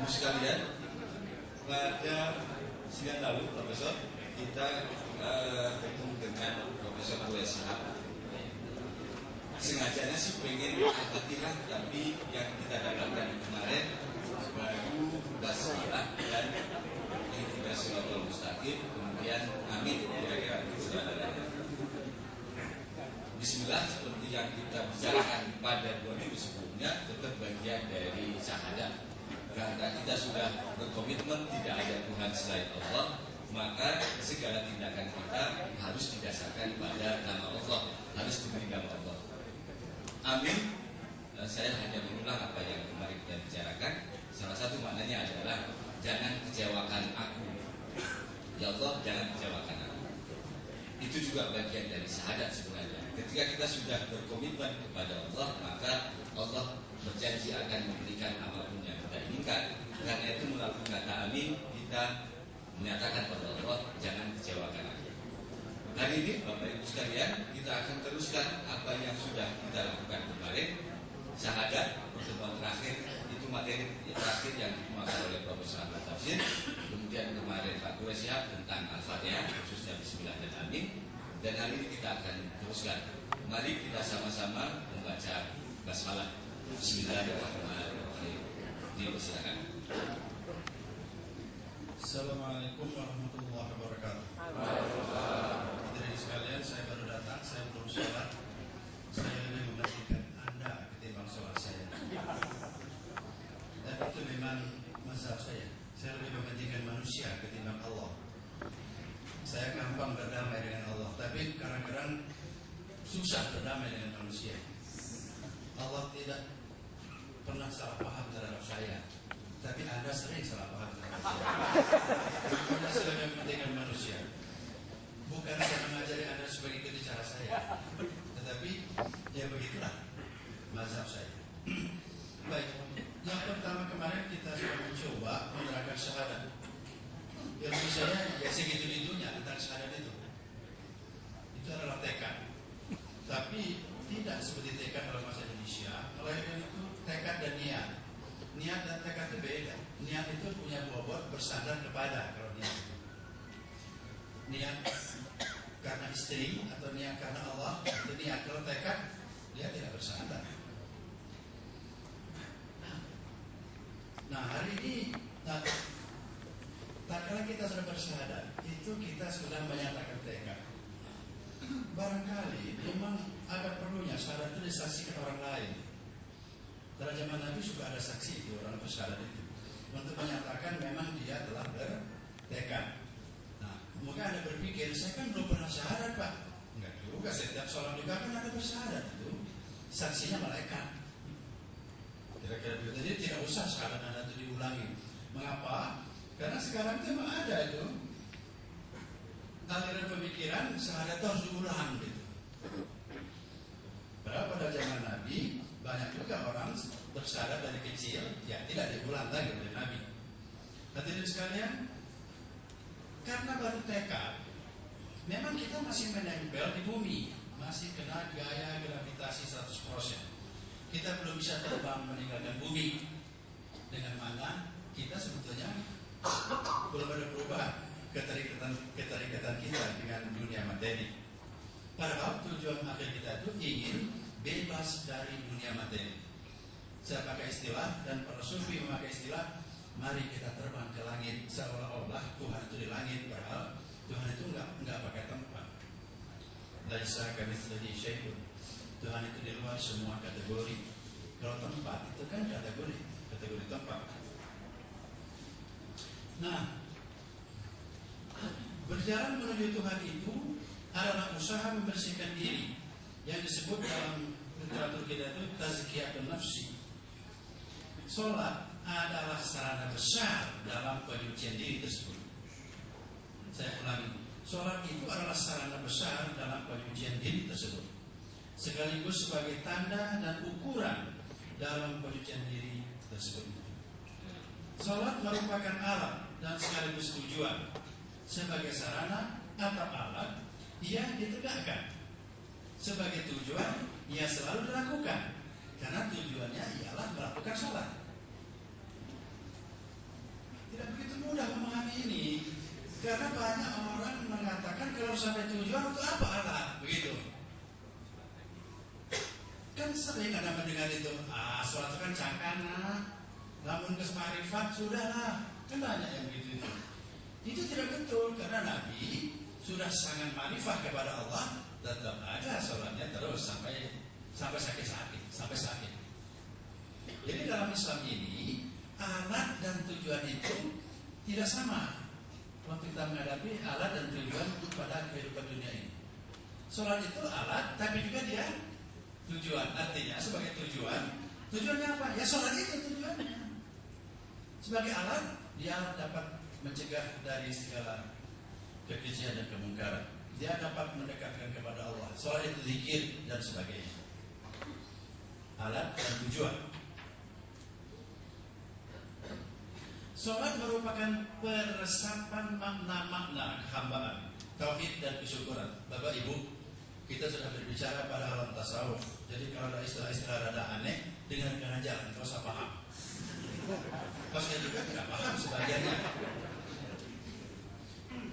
Ibu sekalian, pada siang lalu Profesor kita bertemu dengan Profesor Wesha. Sengajanya sih pengen al-Fatihah, tapi yang kita dapatkan kemarin baru basmalah dan ihdinas siratal mustaqim, kemudian amin, kira-kira itu sudah ada. Bismillah seperti yang kita bicarakan pada 2 minggu sebelumnya tetap bagian dari syahadat. Karena kita sudah berkomitmen tidak ada Tuhan selain Allah, maka segala tindakan kita harus didasarkan pada nama Allah, harus diberi nama Allah. Amin. Saya hanya mengulang apa yang kemarin kita bicarakan. Salah satu maknanya adalah jangan kecewakan aku. Ya Allah, jangan kecewakan aku. Itu juga bagian dari syahadat sebenarnya. Ketika kita sudah berkomitmen kepada Allah, maka Allah berjanji akan memberikan apapun yang kita inginkan. Karena itu melalui kata amin kita menyatakan kepada Allah, jangan kecewakan aku. Hari ini Bapak Ibu sekalian, kita akan teruskan apa yang sudah kita lakukan kemarin. Syahadat pertemuan terakhir itu materi terakhir yang dikemukakan oleh Profesor Ahmad Tafsir. Kemudian kemarin Pak Wesha tentang Al-Fatihah, khususnya Bismillah dan Amin. Dan hari ini kita akan teruskan. Mari kita sama-sama membaca basmalah. Bismillahirrahmanirrahim. Dipersilakan. Assalamualaikum warahmatullahi wabarakatuh. Hadirin sekalian, saya baru datang, saya belum sholat. Saya lebih mementingkan Anda ketimbang sholat saya. Dan itu memang mazhab saya. Saya lebih mementingkan manusia ketimbang Allah. Saya gampang berdamai dengan Allah, tapi kadang-kadang susah berdamai dengan manusia. Allah tidak pernah salah paham terhadap saya, tapi Anda sering salah paham terhadap saya. Anda selalu mementingkan manusia. Bukan saya mengajari Anda sebagai cara saya, tetapi ya begitulah mazhab saya. Baik, yang pertama kemarin kita sudah mencoba menerangkan syahadat. Ilmu saya ya segitu-gitunya tentang syahadat itu. Itu adalah tekad. Tapi tidak seperti tekad dalam bahasa Indonesia. Melainkan itu tekad dan niat. Niat dan tekad itu beda. Niat itu punya bobot bersandar kepada, kalau niat. Niat karena istri atau niat karena Allah, itu niat. Kalau tekad, dia tidak bersandar. Nah, hari ini tak kala kita sudah bersyahadat, itu kita sudah menyatakan tekad. Barangkali memang ada perlunya syahadat itu disaksikan orang lain. Pada zaman Nabi juga ada saksi itu, orang bersyahadat itu, untuk menyatakan memang dia telah bertekad. Nah, mungkin Anda berpikir, saya kan belum pernah syahadat Pak. Enggak juga, setiap sholat juga kan ada bersyahadat itu. Saksinya malaikat. Kira-kira begitu. Jadi tidak usah syahadat Anda itu diulangi. Mengapa? Karena sekarang itu memang ada itu aliran pemikiran syahadat itu harus diulang gitu. Padahal pada zaman Nabi banyak juga orang bersyahadat dari kecil, ya tidak diulang lagi oleh Nabi. Hadirin sekalian, karena baru tekad, memang kita masih menempel di bumi, masih kena gaya gravitasi 100%. Kita belum bisa terbang meninggalkan bumi. Dengan mana kita sebetulnya belum ada perubahan keterikatan kita dengan dunia materi. Padahal tujuan akhir kita itu ingin bebas dari dunia materi. Saya pakai istilah dan para sufi memakai istilah, mari kita terbang ke langit seolah-olah Tuhan itu di langit, padahal Tuhan itu enggak pakai tempat. Laisa kamitslihi syai'un. Tuhan itu di luar semua kategori. Kalau tempat itu kan kategori tempat. Nah, berjalan menuju Tuhan itu adalah usaha membersihkan diri, yang disebut dalam literatur kita itu tazkiyatun nafsi. Sholat adalah sarana besar dalam penyucian diri tersebut. Saya ulangi, sholat itu adalah sarana besar dalam penyucian diri tersebut, sekaligus sebagai tanda dan ukuran dalam penyucian diri tersebut. Sholat merupakan alat dan sekaligus tujuan. Sebagai sarana atau alat, ia ditegakkan. Sebagai tujuan, ia selalu dilakukan. Karena tujuannya ialah melakukan sholat. itu mudah memahami ini. Karena banyak orang mengatakan kalau sampai tujuan untuk apa alat, begitu. Kan sering ada mendengar itu, sholat itu kan cangkana, lamun kes marifat sudahlah, kan banyak yang begitu itu. Itu tidak betul karena Nabi sudah sangat marifat kepada Allah, tetap ada sholatnya terus sampai sakit. Jadi dalam Islam ini alat dan tujuan itu tidak sama. Waktu kita menghadapi alat dan tujuan pada kehidupan dunia ini. Sholat itu alat, tapi juga dia tujuan. Artinya sebagai tujuannya apa? Ya sholat itu tujuannya. Sebagai alat, dia dapat mencegah dari segala kekejian dan kemungkaran. Dia dapat mendekatkan kepada Allah. Sholat itu zikir dan sebagainya. Alat dan tujuan. Sholat merupakan peresapan makna-makna kehambaan, tauhid dan kesyukuran. Bapak Ibu, kita sudah berbicara pada alam tasawuf. Jadi kalau ada istilah-istilah rada aneh, dengan pengajaran kau usah paham. Kau juga tidak paham sebagiannya.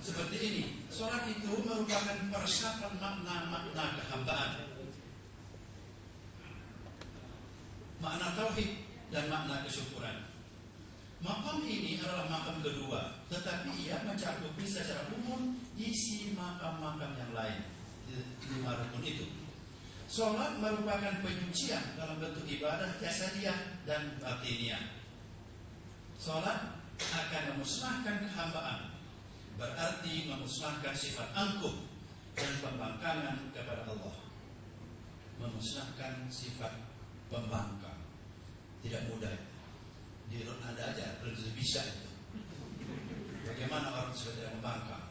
Seperti ini, sholat itu merupakan peresapan makna-makna kehambaan, makna tauhid dan makna kesyukuran. Makam ini adalah makam kedua, tetapi ia mencakupi secara umum isi makam-makam yang lain di 5 rukun itu. Sholat merupakan penyucian dalam bentuk ibadah jasadiah dan batiniah. Sholat akan memusnahkan kehambaan, berarti memusnahkan sifat angkuh dan pembangkangan kepada Allah. Memusnahkan sifat pembangkang tidak mudah. Di Iran ada aja, belum bisa itu. Bagaimana orang sudah tidak membangkang?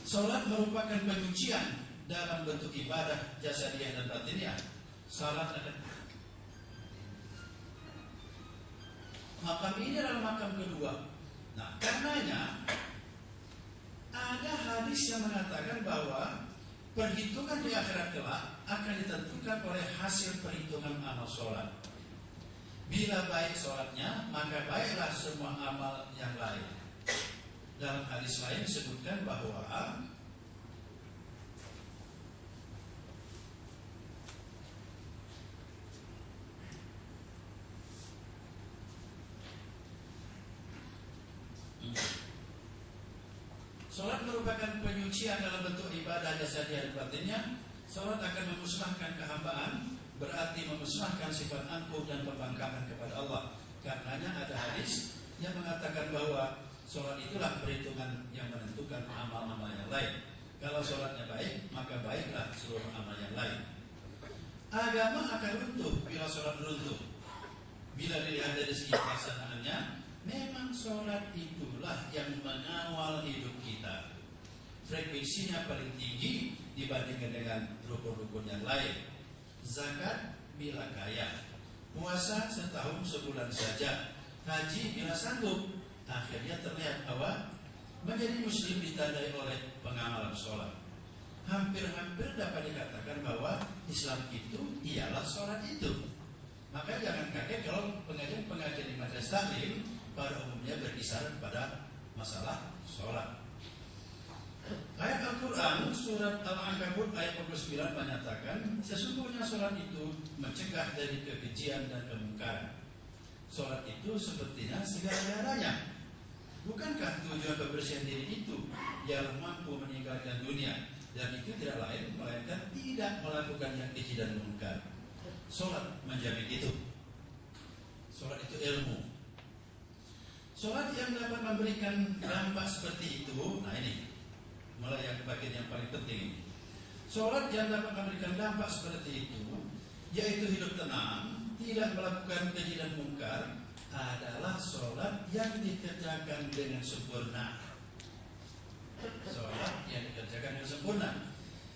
Salat merupakan penyucian dalam bentuk ibadah jasadiah dan batiniah. Salat akan makam ini adalah makam kedua. Nah, karenanya ada hadis yang mengatakan bahwa perhitungan di akhirat kelak akan ditentukan oleh hasil perhitungan amal sholat. Bila baik sholatnya, maka baiklah semua amal yang lain. Dalam hadis lain disebutkan bahwa sholat merupakan penyucian dalam bentuk ibadah jasadiah dan batinnya. Sholat akan memusnahkan kehambaan, berarti memusnahkan sifat angkuh dan pembangkangan kepada Allah. Karenanya ada hadis yang mengatakan bahwa sholat itulah perhitungan yang menentukan amal-amal yang lain. Kalau sholatnya baik, maka baiklah seluruh amal yang lain. Agama akan runtuh bila sholat runtuh. Bila dilihat dari segi pelaksanaannya, memang sholat itulah yang mengawal hidup kita. Frekuensinya paling tinggi dibandingkan dengan rukun-rukun yang lain. Zakat bila kaya, puasa setahun sebulan saja, haji bila sanggup. Akhirnya terlihat bahwa menjadi muslim ditandai oleh pengamalan sholat. Hampir-hampir dapat dikatakan bahwa Islam itu ialah sholat itu. Maka jangan kaget kalau pengajian-pengajian di majelis taklim pada umumnya berkisar pada masalah sholat. Ayat Al-Quran surat Al-Ankabut ayat 49 menyatakan sesungguhnya sholat itu mencegah dari kekejian dan kemungkaran. Sholat itu sepertinya segala-galanya. Bukankah tujuan kebersihan diri itu yang mampu meninggalkan dunia, dan itu tidak lain melainkan tidak melakukan yang keji dan mungkar. Sholat menjamin itu. Sholat itu ilmu. Sholat yang dapat memberikan dampak seperti itu, nah ini mulai yang bagian yang paling penting. Sholat yang dapat memberikan dampak seperti itu, yaitu hidup tenang, tidak melakukan keji dan mungkar, adalah sholat yang dikerjakan dengan sempurna. Sholat yang dikerjakan dengan sempurna,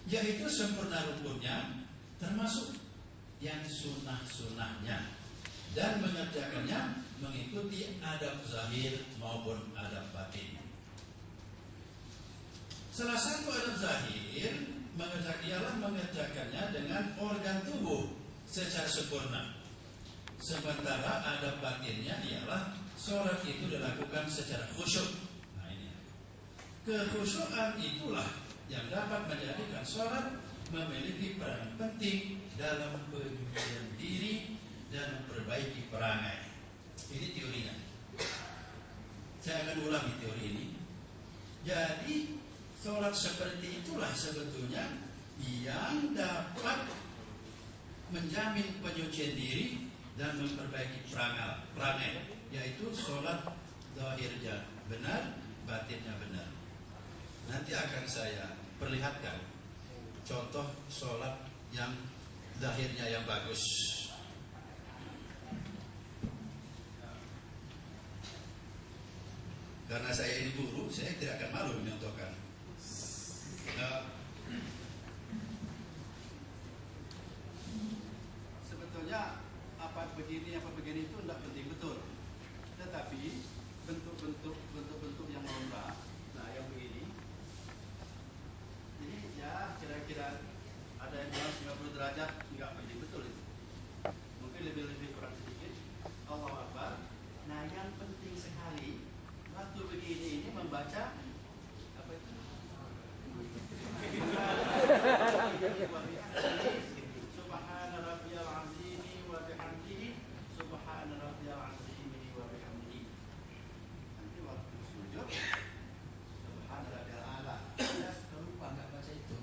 yaitu sempurna rukunnya, termasuk yang sunnah-sunnahnya, dan mengerjakannya mengikuti adab zahir maupun adab batin. Salah satu adab zahir ialah mengerjakannya dengan organ tubuh secara sempurna. Sementara adab batinnya ialah sholat itu dilakukan secara khusyuk. Nah ini, kekhusyukan itulah yang dapat menjadikan sholat memiliki peran penting dalam penyucian diri dan memperbaiki perangai. Ini teorinya. Saya akan ulangi teori ini. Jadi sholat seperti itulah sebetulnya yang dapat menjamin penyucian diri dan memperbaiki perangai, yaitu sholat zahirnya benar, batinnya benar. Nanti akan saya perlihatkan contoh sholat yang zahirnya yang bagus. Karena saya ini guru, saya tidak akan malu menyontohkan. Sebetulnya apa begini itu tidak penting betul. Tetapi bentuk-bentuk yang lomba, nah yang begini, ini ya kira-kira ada yang 90 derajat, nggak penting betul itu. Mungkin lebih kurang sedikit. Allahu Akbar. Nah yang penting sekali waktu begini ini membaca apa itu? Subhana rabbiyal azim wa bihamdihi, subhana rabbiyal azim wa bihamdihi. Nanti waktu sujud subhana rabbiyal a'la. Saya sudah lupa enggak baca itu.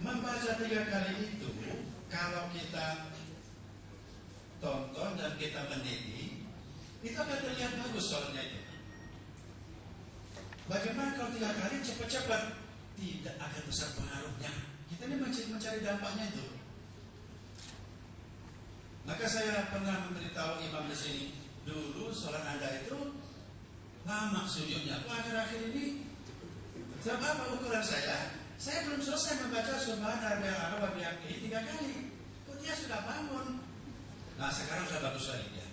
Membaca 3 kali itu kalau kita tonton dan kita meneliti, itu akan terlihat bagus sholatnya itu. Bagaimana kalau 3 kali cepat-cepat? Tidak akan besar pengaruhnya. Kita ini mencari dampaknya itu. Maka saya pernah memberitahu imam di sini, dulu sholat Anda itu lama sujudnya. Akhir-akhir ini, sebab apa ukuran saya? Saya belum selesai membaca Subhana rabbiyal a'la wa bihamdihi 3 kali. Kok dia sudah bangun? Nah sekarang sudah bagus lagi dia.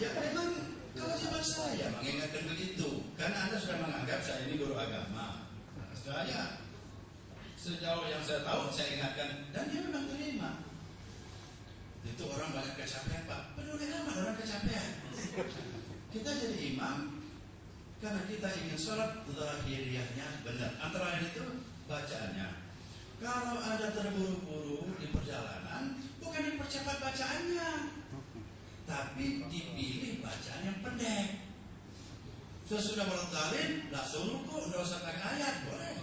Ya memang kalau zaman saya mengingatkan begitu, karena Anda sudah menganggap saya ini guru agama. Nah, saya sejauh yang saya tahu saya ingatkan, dan dia memang terima. Itu orang banyak kecapean Pak, peduli amat orang kecapean. Kita jadi imam karena kita ingin sholat zahiriyahnya benar. Antara lain itu bacaannya. Kalau ada terburu-buru di perjalanan, bukan dipercepat bacaannya, tapi dipilih bacaan yang pendek. Sesudah waladhdallin, langsung ruku, tidak usah pakai ayat, boleh.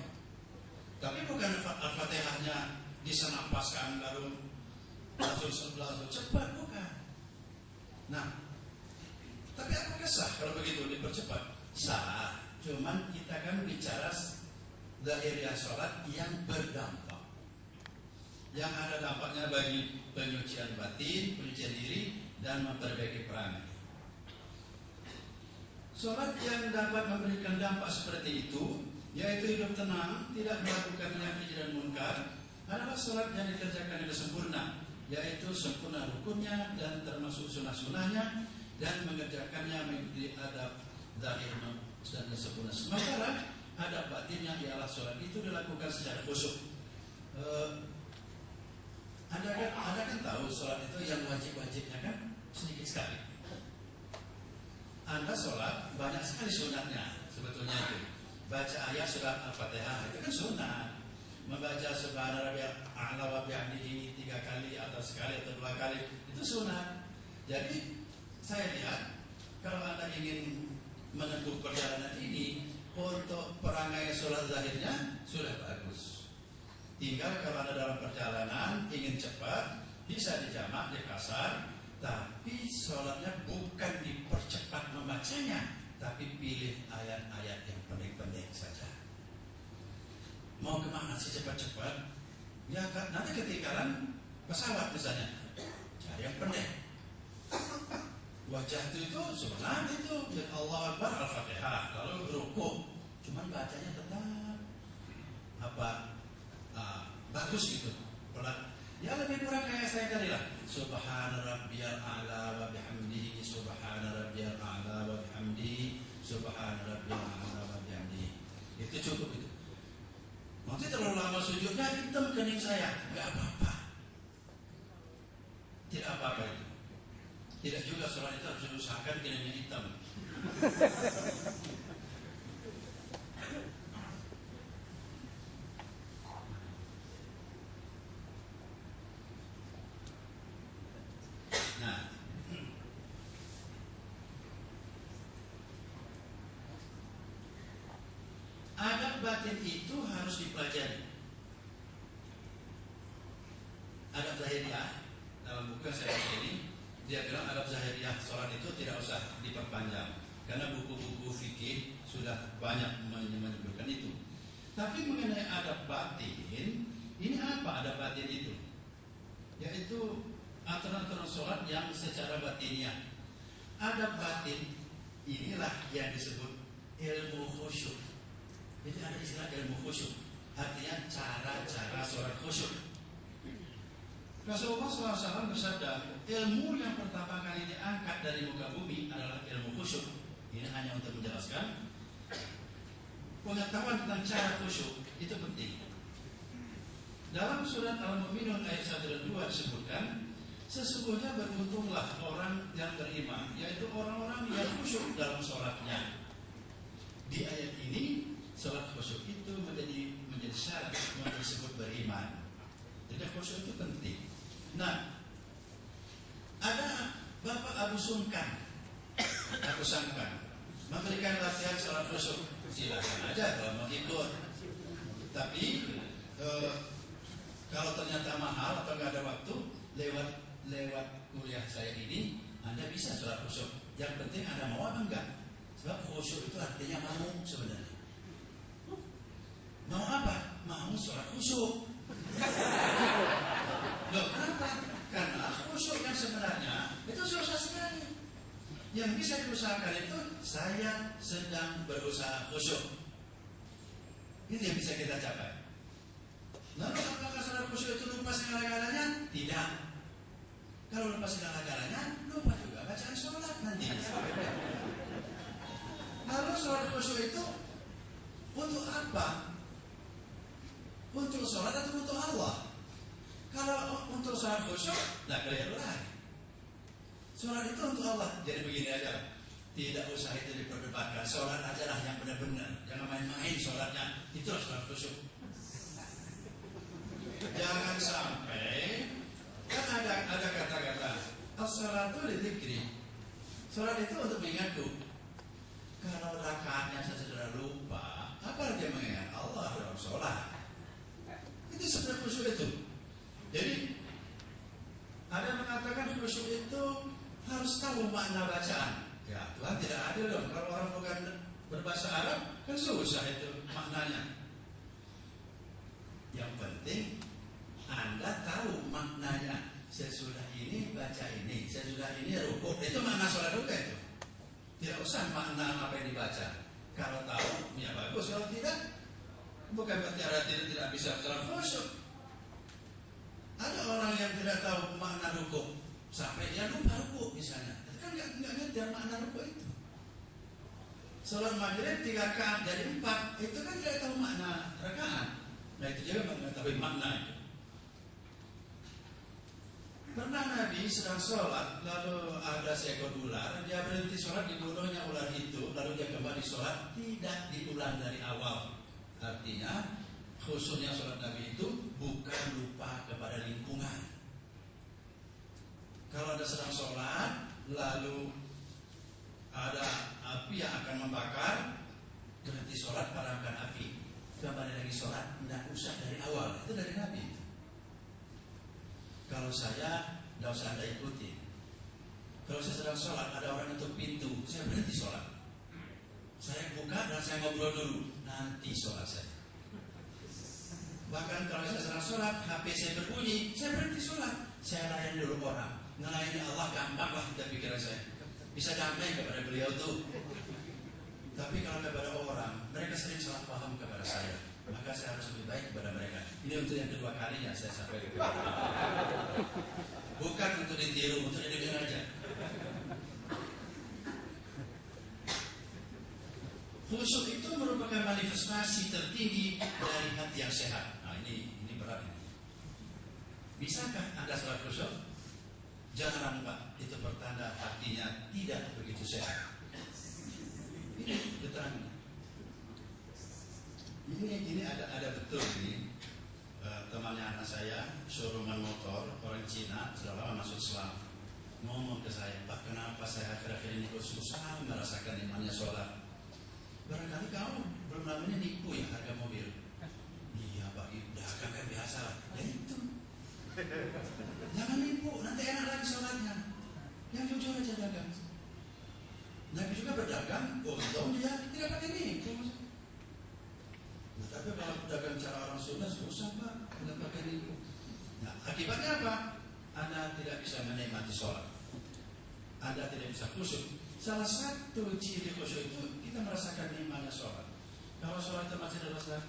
Tapi bukan Al-Fatihahnya disenampaskan lalu langsung cepat, bukan. Nah, tapi apakah sah kalau begitu dipercepat? Sah, cuman kita kan bicara zahiriyah sholat yang berdampak, yang ada dampaknya bagi penyucian batin, penyucian diri, dan memperbaiki perangai. Sholat yang dapat memberikan dampak seperti itu, yaitu hidup tenang, tidak melakukan yang keji dan munkar, adalah sholat yang dikerjakan dengan sempurna, yaitu sempurna rukunnya dan termasuk sunnah-sunnahnya, dan mengerjakannya mengikuti adab zahir dan sempurna. Sementara adab batinnya ialah sholat itu dilakukan secara khusyuk. Anda kan tahu sholat itu yang wajib-wajibnya kan sedikit sekali. Anda sholat banyak sekali sunatnya sebetulnya itu. Baca ayat surat Al-Fatihah itu kan sunat. Membaca Subhana rabbiyal a'la wa bihamdihi 3 kali atau sekali atau 2 kali itu sunat. Jadi saya lihat kalau Anda ingin menempuh perjalanan ini untuk perangai sholat zahirnya sudah bagus. Tinggal kalau Anda dalam perjalanan ingin cepat, bisa dijamak, dikasar, tapi sholatnya bukan dipercepat membacanya, tapi pilih ayat-ayat yang pendek-pendek saja. Mau kemana sih cepat-cepat? Ya kan, nanti ketinggalan pesawat misalnya, cari yang pendek. Wajah itu sunat itu, ya Allah Akbar Al-Fatihah, lalu ruku, cuman bacanya tetap bagus gitu, pelan. Ya lebih kurang kayak saya tadi lah. Subhana rabbiyal a'la wa bihamdihi, subhana rabbiyal a'la wa bihamdihi, subhana rabbiyal a'la wa bihamdihi. juga sholat itu harus diusahakan kenanya hitam. Nah, adab batin itu harus dipelajari. Adab zahiriyah, dalam buku yang saya baca ini, dia bilang adab zahiriyah sholat itu tidak usah diperpanjang, karena buku-buku fikih sudah banyak menyebutkan itu. Tapi mengenai adab batin, ini apa adab batin itu? Yaitu aturan-aturan sholat yang secara batiniah. Adab batin inilah yang disebut ilmu khusyuk. Jadi ada istilah ilmu khusyuk, artinya cara-cara sholat khusyuk. Rasulullah SAW bersabda, ilmu yang pertama kali diangkat dari muka bumi adalah ilmu khusyuk. Ini hanya untuk menjelaskan pengetahuan tentang cara khusyuk itu penting. Dalam surat Al-Mu'minun ayat 1 dan 2 disebutkan, sesungguhnya beruntunglah orang yang beriman, yaitu orang-orang yang khusyuk dalam sholatnya. Di ayat ini, sholat khusyuk itu menjadi syarat untuk disebut beriman. Jadi khusyuk itu penting. Nah, ada Bapak Abu Sungkan, aku sangkan, memberikan latihan sholat khusyuk. Silakan aja kalau mau ikut. Tapi kalau ternyata mahal atau nggak ada waktu, lewat kuliah saya ini, Anda bisa sholat khusyuk. Yang penting Anda mau apa enggak? Sebab khusyuk itu artinya mau sebenarnya. Mau apa? Mau sholat khusyuk. Loh, kenapa? Karena khusyuk yang sebenarnya itu susah sekali. Yang bisa diusahakan itu saya sedang berusaha khusyuk. Ini yang bisa kita capai. Lalu apakah sholat khusyuk itu lupa segala-galanya? Tidak. Kalau lupa segala-galanya, lupa juga bacaan sholat nanti. Lalu sholat khusyuk itu untuk apa? Untuk sholat atau untuk Allah? Kalau untuk sholat khusyuk, nah keliru lagi. Sholat itu untuk Allah. Jadi begini aja, tidak usah itu diperdebatkan. Sholat adalah yang benar-benar, jangan main-main sholatnya. Itulah sholat khusyuk. Jangan sampai kan ada kata-kata as-sholatu lidzikri. Sholat itu untuk mengingatku. Kalau rakaatnya saya sudah lupa, apa dia mengingat Allah dalam sholat? Itu sebenarnya khusyuk itu. Jadi ada mengatakan khusyuk itu harus tahu makna bacaan. Ya Tuhan tidak adil dong. Kalau orang bukan berbahasa Arab kan susah itu maknanya. Yang penting Anda tahu maknanya. Sesudah ini baca ini, sesudah ini rukuk. Itu makna sholat juga itu. Tidak usah makna apa yang dibaca. Kalau tahu, ya bagus. Kalau tidak, bukan berarti Anda tidak bisa sholat khusyuk. Ada orang yang tidak tahu makna rukuk sampai dia lupa rukuk misalnya. Kan nggak ngerti makna rukuk itu. Sholat maghrib 3 rakaat jadi 4, itu kan tidak tahu makna rakaat. Nah itu juga mengetahui makna itu. Pernah Nabi sedang sholat, lalu ada seekor ular, dia berhenti sholat, dibunuhnya ular itu, lalu dia kembali sholat, tidak diulang dari awal. Artinya khususnya sholat Nabi itu bukan lupa kepada lingkungan. Kalau Anda sedang sholat, lalu ada api yang akan membakar, berhenti sholat, padamkan api, kembali lagi sholat, tidak usah dari awal. Itu dari Nabi. Kalau saya, tidak usah Anda ikuti. Kalau saya sedang sholat, ada orang tutup pintu, saya berhenti sholat. Saya buka dan saya ngobrol dulu, nanti sholat saya. Bahkan kalau saya sedang sholat, HP saya berbunyi, saya berhenti sholat. Saya layani dulu orang. Ngelayani Allah gampang lah kita pikiran saya. Bisa damai kepada beliau tuh. Tapi kalau kepada orang, mereka sering salah paham kepada saya. Maka saya harus lebih baik kepada mereka. Ini untuk yang kedua kalinya saya sampaikan. Bukan untuk ditiru, untuk didengar aja. Khusyuk itu merupakan manifestasi tertinggi dari hati yang sehat. Nah ini berat. Bisakah Anda sholat khusyuk? Jangan lupa, itu pertanda hatinya tidak begitu sehat. Ini keterangan. Ini ada betul nih. Temannya anak saya, showrooman motor, orang Cina, sudah lama masuk Islam, ngomong ke saya, Pak, kenapa saya akhir-akhir ini kok susah merasakan imannya sholat? Barangkali kamu belum namanya nipu ya harga mobil. Iya Pak, dagang kan biasa lah. Ya itu. Jangan nipu, nanti enak lagi sholatnya. Yang jujur aja dagang. Nabi juga berdagang, untung dia tidak pakai nipu. Nah, tapi kalau pedagang cara orang Sunda susah Pak, tidak pakai nipu. Nah, akibatnya apa? Anda tidak bisa menikmati sholat. Anda tidak bisa khusyuk. Salah satu ciri khusyuk itu kita merasakan nikmatnya sholat. Kalau sholat itu masih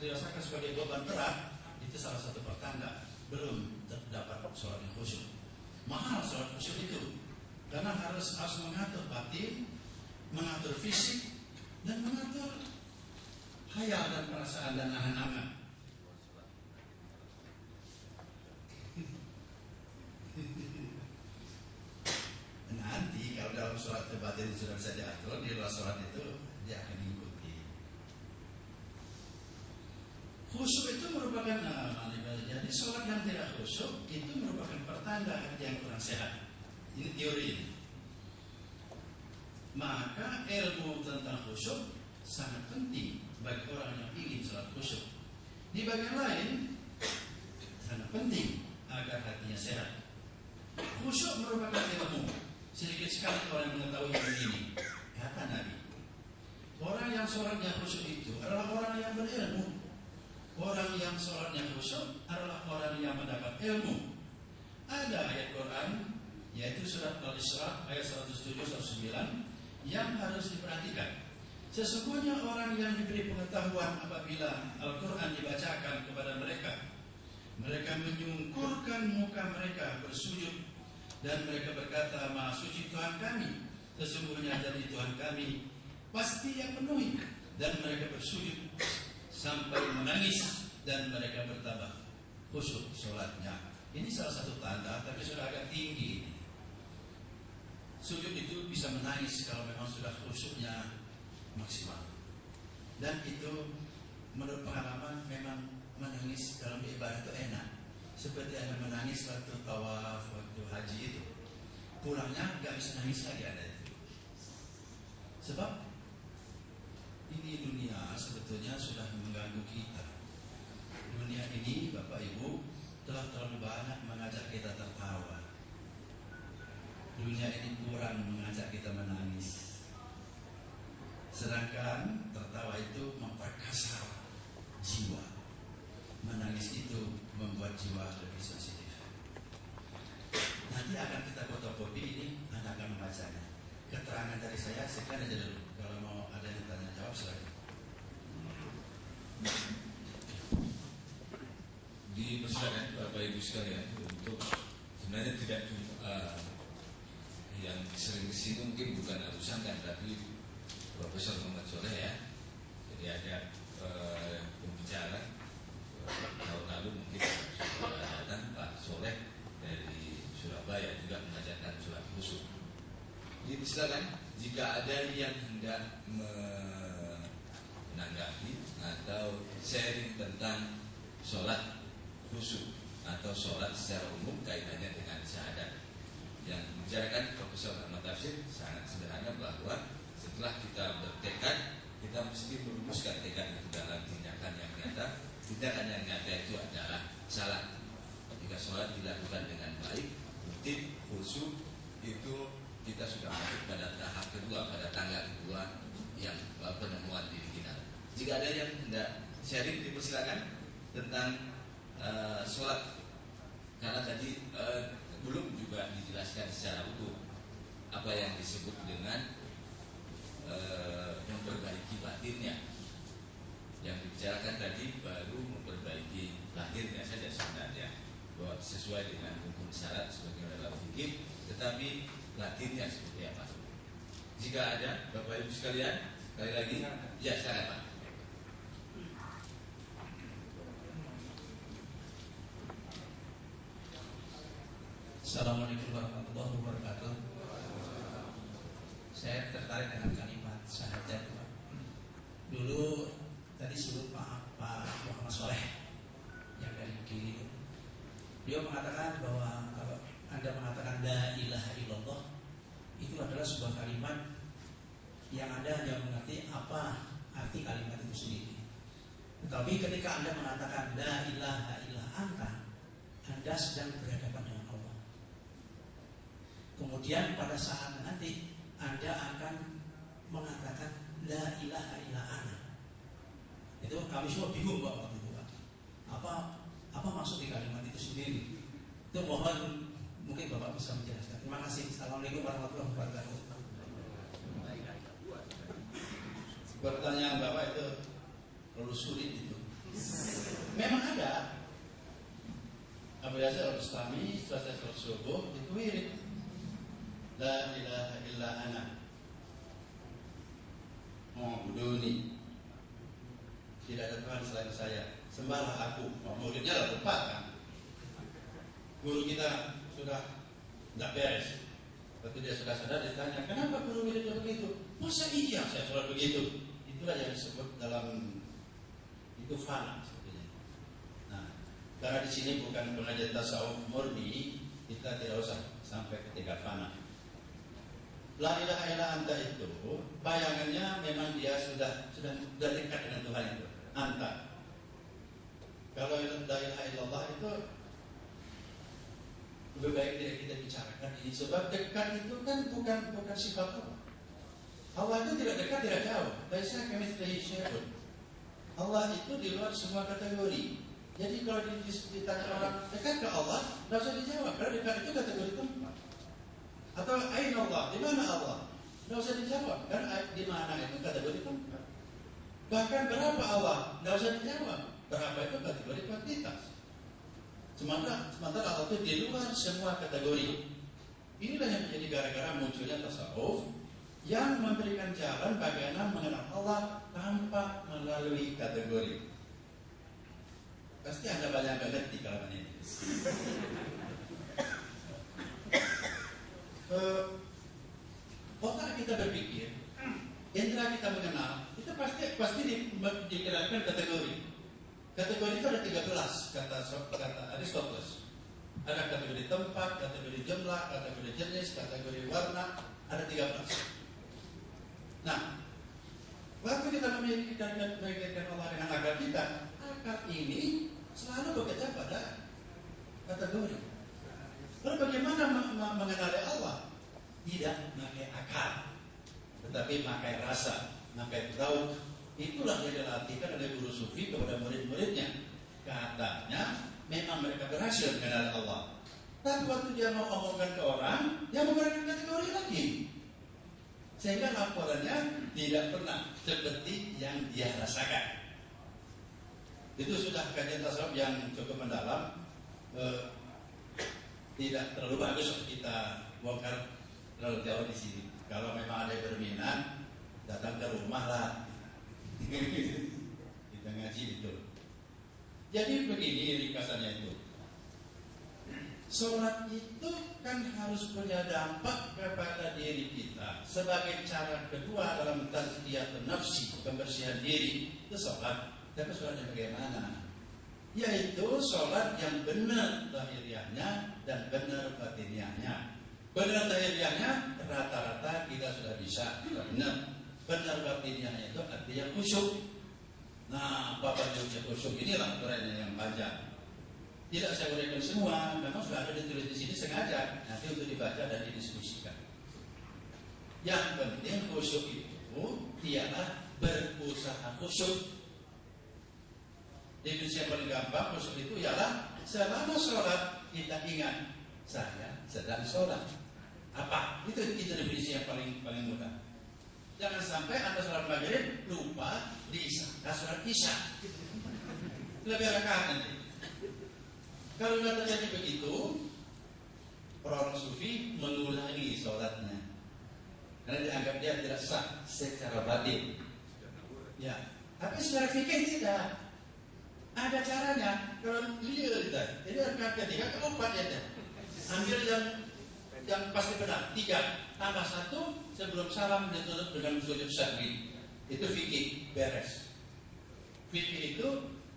dirasakan sebagai beban berat, itu salah satu pertanda belum terdapat sholat yang khusyuk. Mahal sholat khusyuk itu, karena harus mengatur batin, mengatur fisik, dan mengatur khayal dan perasaan dan angan-angan. Nanti kalau dalam sholat batin sudah bisa diatur, di luar sholat itu dia akan mengikuti. Khusyuk itu merupakan jadi sholat yang tidak khusyuk itu merupakan pertanda hati yang kurang sehat. Ini teori ini. Maka ilmu tentang khusyuk sangat penting bagi orang yang ingin sholat khusyuk. Di bagian lain sangat penting agar hatinya sehat. Khusyuk merupakan ilmu. Sedikit sekali orang yang mengetahui hal ini. Kata Nabi, orang yang sholatnya khusyuk itu adalah orang yang berilmu. Orang yang sholatnya khusyuk adalah orang yang mendapat ilmu. Ada ayat Quran, yaitu surat Al-Isra ayat 107-109 yang harus diperhatikan. Sesungguhnya orang yang diberi pengetahuan apabila Al-Quran dibacakan kepada mereka, mereka menyungkurkan muka mereka bersujud dan mereka berkata, Maha suci Tuhan kami, sesungguhnya dari Tuhan kami pasti yang penuhi. Dan mereka bersujud sampai menangis dan mereka bertambah khusyuk sholatnya. Ini salah satu tanda, tapi sudah agak tinggi. Sujud itu bisa menangis kalau memang sudah khusyuknya maksimal. Dan itu menurut pengalaman memang menangis dalam ibadah itu enak. Seperti Anda menangis waktu tawaf, waktu haji itu. Pulangnya nggak bisa nangis lagi ada itu. Sebab ini dunia sebetulnya sudah mengganggu kita. Dunia ini Bapak Ibu telah terlalu banyak mengajak kita tertawa. Dunia ini kurang mengajak kita menangis. Sedangkan tertawa itu memperkasar jiwa. Menangis itu membuat jiwa lebih sensitif. Nanti akan kita fotokopi ini, Anda akan membacanya. Keterangan dari saya sekian aja dulu. Kalau mau ada yang tanya jawab silakan. Dipersilakan Bapak Ibu sekalian untuk sebenarnya tidak cuma yang sering kesini mungkin bukan urusan kan, tapi Profesor Muhammad Soleh ya. Jadi ada pembicara tahun lalu mungkin sudah datang Pak Soleh dari Surabaya juga mengajarkan sholat khusyuk. Jadi silakan jika ada yang hendak menanggapi atau sharing tentang sholat khusyuk atau sholat secara umum kaitannya dengan syahadat. Yang dibicarakan Profesor Ahmad Tafsir sangat sederhana bahwa setelah kita bertekad, kita mesti merumuskan tekad itu dalam tindakan yang nyata. Tindakan yang nyata itu adalah salat. Jika sholat dilakukan dengan baik, rutin, khusyuk, itu kita sudah masuk pada tahap kedua, pada tangga kedua yang penemuan diri kita. Jika ada yang hendak sharing, dipersilakan tentang sholat, karena tadi belum juga dijelaskan secara utuh apa yang disebut dengan memperbaiki batinnya. Yang dibicarakan tadi baru memperbaiki lahirnya saja sebenarnya, bahwa sesuai dengan hukum syarat sebagaimana dalam fikih, tetapi batinnya seperti apa? Jika ada Bapak Ibu sekalian, sekali lagi, ya silakan Pak. Assalamualaikum warahmatullahi wabarakatuh. saya tertarik dengan kalimat syahadat. Dulu tadi sebut Pak Muhammad Soleh yang dari kiri, dia mengatakan bahwa kalau Anda mengatakan la ilaha illallah, itu adalah sebuah kalimat yang Anda hanya mengerti apa arti kalimat itu sendiri. Tetapi ketika Anda mengatakan la ilaha illa anta, Anda sedang berhadapan dengan Allah. Kemudian pada saat nanti Anda akan mengatakan la ilaha illa ana. Itu kami semua bingung waktu itu, Pak. Apa maksud di kalimat itu sendiri? Itu mohon mungkin Bapak bisa menjelaskan. Terima kasih. Assalamualaikum warahmatullahi wabarakatuh. Pertanyaan Bapak itu terlalu sulit itu. Memang ada. Abu Yazid Al-Bustami setelah sholat subuh itu wirid la ilaha illa ana ma'buduni, tidak ada Tuhan selain saya, sembahlah aku. Muridnya lah tempat kan. Guru kita sudah tidak beres. Waktu dia sudah sadar, ditanya, kenapa guru wiridnya begitu? Masa iya saya sholat begitu? Itulah yang disebut dalam itu fana sebetulnya. Nah, karena di sini bukan pengajian tasawuf murni, kita tidak usah sampai ke tingkat fana. La ilaha illa anta itu bayangannya memang dia sudah dekat dengan Tuhan itu. Anta. Kalau la ilaha illallah itu lebih baik tidak kita bicarakan ini, sebab dekat itu kan bukan sifat Allah. Allah itu tidak dekat, tidak jauh. Laisa kamitslihi syai'un. Allah itu di luar semua kategori. Jadi kalau ditanya orang dekat ke Allah, tidak usah dijawab. Karena dekat itu kategori tempat. Atau aina Allah, di mana Allah? Tidak usah dijawab. Karena di mana itu kategori tempat. Bahkan berapa Allah? Tidak usah dijawab. Berapa itu kategori kuantitas. Sementara Allah itu di luar semua kategori. Inilah yang menjadi gara-gara munculnya tasawuf yang memberikan jalan bagaimana mengenal Allah tanpa melalui kategori. Pasti Anda banyak mengerti kalau ini. Otak kita berpikir, indera kita mengenal, itu pasti dikenakan kategori. Kategori itu ada 13 kata Aristoteles. Ada kategori tempat, kategori jumlah, kategori jenis, kategori warna, ada 13. Nah, waktu kita memikirkan Allah dengan akal kita, akal ini selalu bekerja pada kategori. Lalu bagaimana mengenali Allah? Tidak pakai akal, tetapi pakai rasa, pakai tahu. Itulah yang dilatihkan oleh guru sufi kepada murid-muridnya. Katanya memang mereka berhasil mengenali Allah. Tapi waktu dia mau omongkan ke orang, dia memberikan kategori lagi. Sehingga laporannya tidak pernah seperti yang dia rasakan. Itu sudah kajian tasawuf yang cukup mendalam. Tidak terlalu bagus untuk kita bongkar terlalu jauh di sini. Kalau memang ada yang berminat, datang ke rumah lah. Kita ngaji itu. Jadi begini ringkasannya itu. Sholat itu kan harus punya dampak kepada diri kita. Sebagai cara kedua dalam tazkiyatun nafsi, pembersihan diri, itu sholat. Tapi sholatnya bagaimana? Yaitu sholat yang benar lahiriahnya dan benar batiniahnya. Benar lahiriahnya rata-rata kita sudah bisa, benar. Benar batiniahnya itu artinya khusyuk. Nah, bapak khusyuk inilah kerennya yang panjang. Tidak saya uraikan semua, memang sudah ada ditulis di sini sengaja nanti untuk dibaca dan didiskusikan. Yang penting khusyuk itu ialah berusaha khusyuk. Definisi yang paling gampang khusyuk itu ialah selama sholat kita ingat saya sedang sholat. Apa? Itu definisi yang paling mudah. Jangan sampai Anda sholat maghrib lupa di isya, sholat isya. Lebih rakaat nanti. Kalau sudah terjadi begitu, orang sufi mengulangi sholatnya karena dianggap dia tidak sah secara batin. Ya, tapi secara fikih tidak. Ada caranya. Kalau lihat jadi rakaat ketiga keempat ya. Ambil yang pasti benar 3. tambah satu sebelum salam ditutup dengan sujud syahri. Itu fikih beres. Fikih itu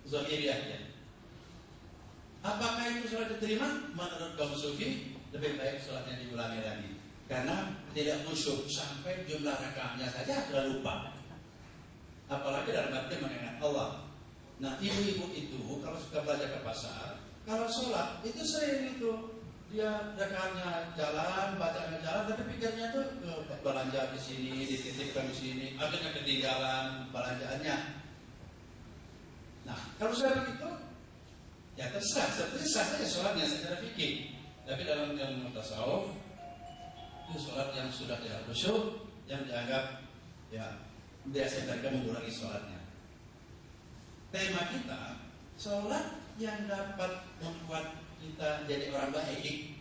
zahiriyahnya. Apakah itu sholat diterima? Menurut kaum sufi lebih baik sholatnya diulangi lagi, karena tidak khusyuk sampai jumlah rakaatnya saja sudah lupa. Apalagi dalam arti mengingat Allah. Nah, ibu-ibu itu kalau suka belanja ke pasar, kalau sholat itu sering itu dia rakaatnya jalan, bacanya jalan, tapi pikirnya tuh belanja di sini, dititipkan di sini, akhirnya ketinggalan belanjaannya. Nah, kalau sudah begitu, ya terserah, seperti sah saja sholatnya secara fikih. Tapi dalam ilmu tasawuf itu sholat yang sudah tidak khusyuk, yang dianggap ya biasa mereka mengurangi sholatnya. Tema kita sholat yang dapat membuat kita jadi orang baik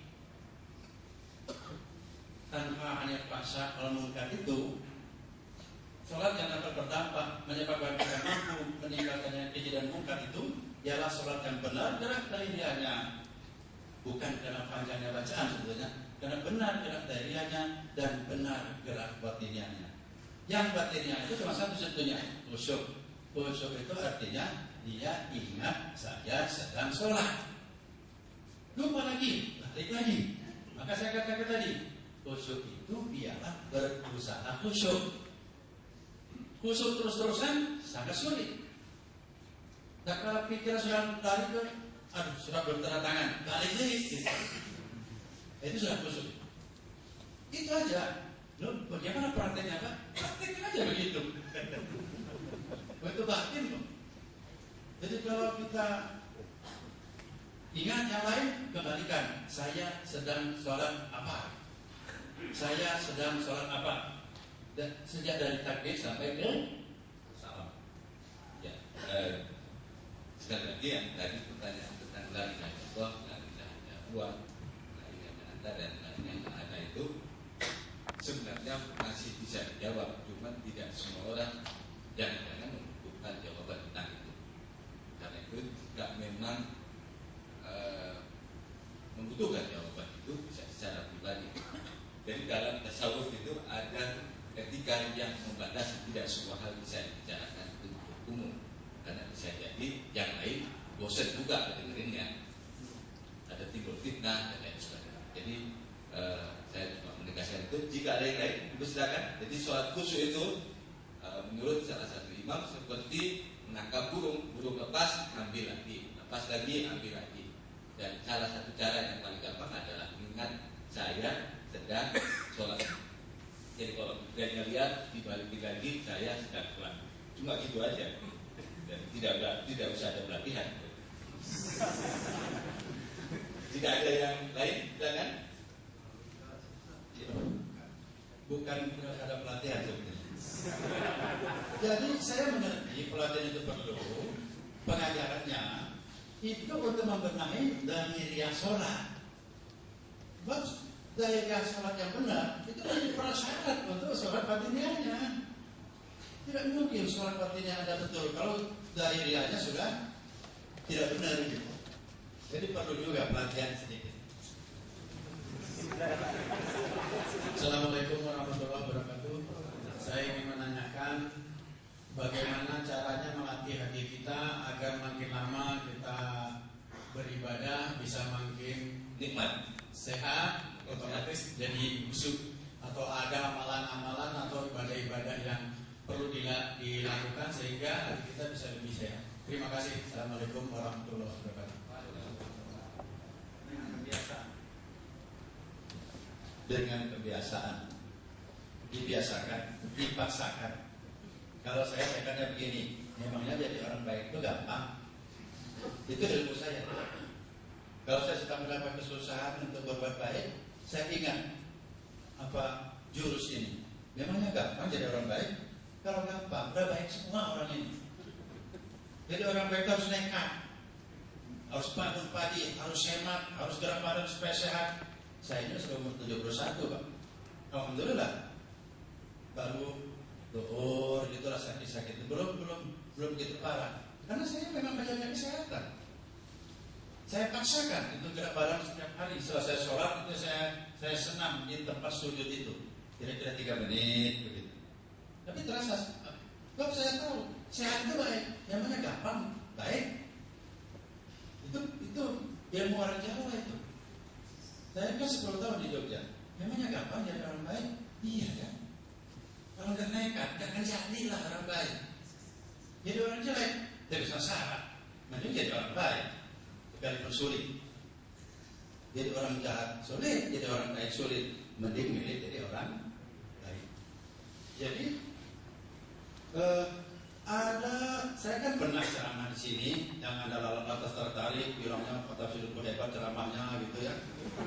tanpa hanya paksa kalau mungkar itu. Sholat yang dapat berdampak menyebabkan kita mampu meninggalkan yang keji dan mungkar itu ialah sholat yang benar gerak tahiyahnya, bukan karena panjangnya bacaan sebetulnya, karena benar gerak tahiyahnya dan benar gerak batiniahnya. Yang batinnya itu cuma satu sebetulnya, khusyuk. Khusyuk itu artinya dia ingat saya sedang sholat. Lupa lagi, balik lagi. Maka saya katakan tadi, khusyuk itu ialah berusaha khusyuk. Khusyuk terus-terusan sangat sulit. Dan kalau pikiran sudah lari ke, aduh sudah belum tanda tangan, balik lagi. Itu sudah khusyuk. Itu aja. Loh, bagaimana prakteknya Pak? Prakteknya aja begitu. Itu batin loh. Jadi kalau kita ingat yang lain, kembalikan. Saya sedang sholat apa? Saya sedang sholat apa? Dan sejak dari takbir sampai ke salam. Ya, sekali lagi yang tadi pertanyaan tentang la ilaha illallah, la ilaha illallah, la ilaha illallah dan la ilaha illallah itu sebenarnya masih bisa dijawab, cuma tidak semua orang jangan-jangan membutuhkan jawaban tentang itu. Karena itu jika memang membutuhkan jawaban itu bisa secara pribadi. Jadi dalam tasawuf itu ada etika yang membatasi, tidak semua hal bisa dibicarakan untuk umum, karena bisa jadi yang lain bosan juga dengerinnya, ada timbul fitnah dan lain sebagainya. Jadi saya cuma menegaskan itu. Jika ada yang lain, silakan. Jadi sholat khusyuk itu menurut salah satu imam seperti menangkap burung lepas, ambil lagi, lepas lagi, ambil lagi. Dan salah satu cara yang paling gampang adalah mengingat saya sedang sholat. Jadi kalau kita lihat dibalik lagi, saya sedang sholat. Cuma gitu aja. Dan tidak usah ada pelatihan. Jika ada yang lain, silakan. Bukan ada pelatihan sebenarnya. Jadi saya mengerti pelatihan itu perlu, pengajarannya itu untuk membenahi lahiriah sholat. Lahiriah sholat yang benar itu menjadi prasyarat untuk sholat batiniahnya. Tidak mungkin sholat batinnya ada betul kalau lahiriahnya sudah tidak benar gitu. Jadi perlu juga pelatihan sedikit. Assalamualaikum warahmatullahi wabarakatuh. Saya ingin menanyakan bagaimana caranya melatih hati kita agar makin lama kita beribadah bisa makin Nikmat. sehat, otomatis jadi khusyuk, atau ada amalan-amalan atau ibadah-ibadah yang perlu dilakukan sehingga hati kita bisa lebih sehat. Terima kasih. Assalamualaikum warahmatullahi wabarakatuh. Dengan kebiasaan, dibiasakan, dipaksakan. Kalau saya katakan begini, memangnya jadi orang baik itu gampang? Itu ilmu saya. Kalau saya sedang mendapat kesusahan untuk berbuat baik, saya ingat apa jurus ini. Memangnya gampang jadi orang baik? Kalau gampang, udah baik semua orang ini. Jadi orang baik harus nekat, harus bangun pagi, harus hemat, harus gerak badan supaya sehat. Saya ini sudah umur 71 Pak. Alhamdulillah. Baru duhur gitulah sakit-sakit. Belum begitu parah. Karena saya memang menjaga kesehatan. Saya paksakan itu gerak badan setiap hari. Selesai sholat itu saya senam di tempat sujud itu. kira-kira 3 menit begitu. Tapi terasa, kok saya tahu sehat itu baik, yang mana gampang baik. Itu ilmu orang Jawa itu. Saya kan 10 tahun di Jogja. Memangnya gampang jadi orang baik? Iya kan? Kalau nggak nekat, nggak akan jadilah orang baik. Jadi orang jelek, tidak bisa syarat. Mending jadi orang baik, sekalipun sulit. Jadi orang jahat sulit, jadi orang baik sulit. Mending milih jadi orang baik. Jadi saya kan pernah ceramah di sini, yang ada lantas tertarik, bilangnya kata sudut hebat ceramahnya gitu ya.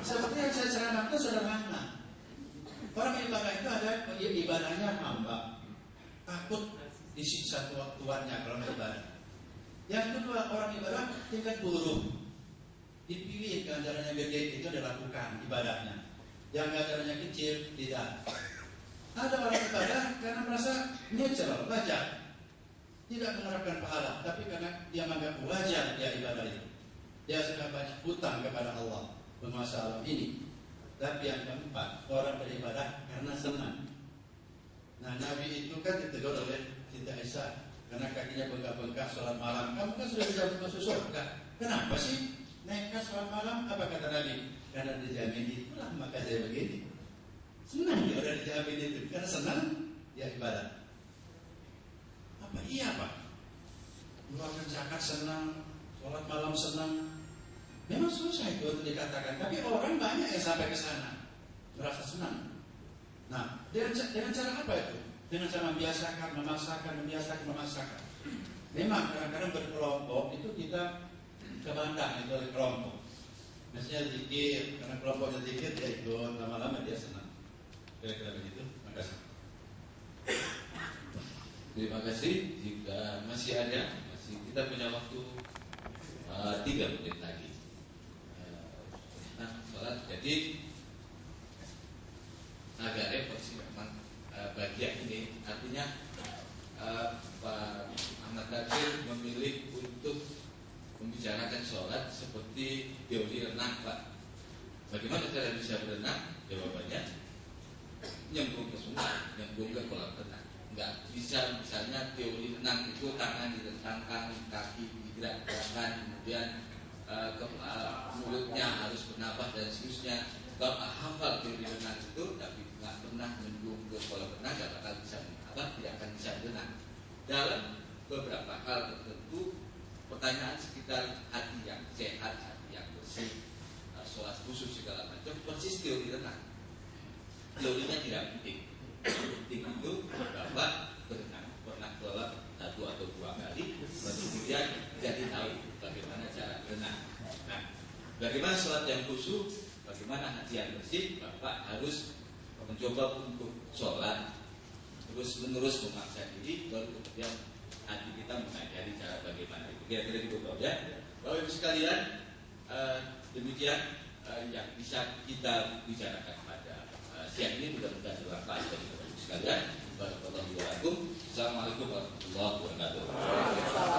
Seperti yang saya ceramahkan sederhana. Orang ibadah itu ada ibadahnya hamba, takut disiksa tuannya kalau nggak ibadah. Yang kedua, orang ibadah tingkat buruh, dipilih ganjarannya gede itu dilakukan ibadahnya. Yang ganjarannya kecil tidak. Ada orang ibadah karena merasa natural, wajar, tidak mengharapkan pahala, tapi karena dia menganggap wajar dia ibadah itu. Dia sudah banyak hutang kepada Allah, penguasa alam ini. Tapi yang keempat, orang beribadah karena senang. Nah, Nabi itu kan ditegur oleh Siti Aisyah karena kakinya bengkak-bengkak sholat malam. Kamu kan sudah bisa masuk surga. Kenapa sih nekat sholat malam? Apa kata Nabi? Karena dijamin itulah maka saya begini. Senang dia udah dijamin itu. Karena senang dia ibadah. Apa iya Pak? Mengeluarkan zakat senang, sholat malam senang. Memang susah itu untuk dikatakan, tapi orang banyak yang sampai ke sana merasa senang. Nah, dengan cara apa itu? Dengan cara membiasakan, memaksakan. Memang kadang-kadang berkelompok itu kita kebandang itu oleh kelompok. Misalnya zikir, karena kelompoknya zikir dia ikut, lama-lama dia senang. Kira-kira begitu. Terima kasih. Terima kasih. Jika masih ada, kita punya waktu 3 menit lagi. Nah, sholat jadi agak repot sih memang bagian ini. Artinya Pak Ahmad Katsir memilih untuk membicarakan sholat seperti teori renang, Pak. Bagaimana cara bisa berenang? Jawabannya nyemplung ke sungai, nyemplung ke kolam renang. Nggak bisa misalnya teori renang itu tangan ditentangkan, kaki digerak-gerakkan, kemudian mulutnya harus bernafas dan seterusnya. Kalau hafal teori renang itu tapi nggak pernah menyemplung ke kolam renang, nggak bakal bisa tidak akan bisa berenang. Dalam beberapa hal tertentu, pertanyaan sekitar hati yang sehat, hati yang bersih, sholat khusus segala macam, persis teori renang. Teorinya tidak penting. Yang penting itu Bapak berenang, pernah sholat 1 atau 2 kali, kemudian jadi tahu bagaimana cara berenang. Nah, bagaimana sholat yang khusyuk, bagaimana hati yang bersih, Bapak harus mencoba untuk sholat terus-menerus memaksa diri, baru kemudian hati kita mengajari cara bagaimana itu. Kira-kira gitu Bapak ya. Bapak Ibu sekalian, demikian yang bisa kita bicarakan pada siang ini, mudah-mudahan bermanfaat bagi Bapak Ibu sekalian. Barakallahu fiikum. Assalamualaikum warahmatullahi wabarakatuh.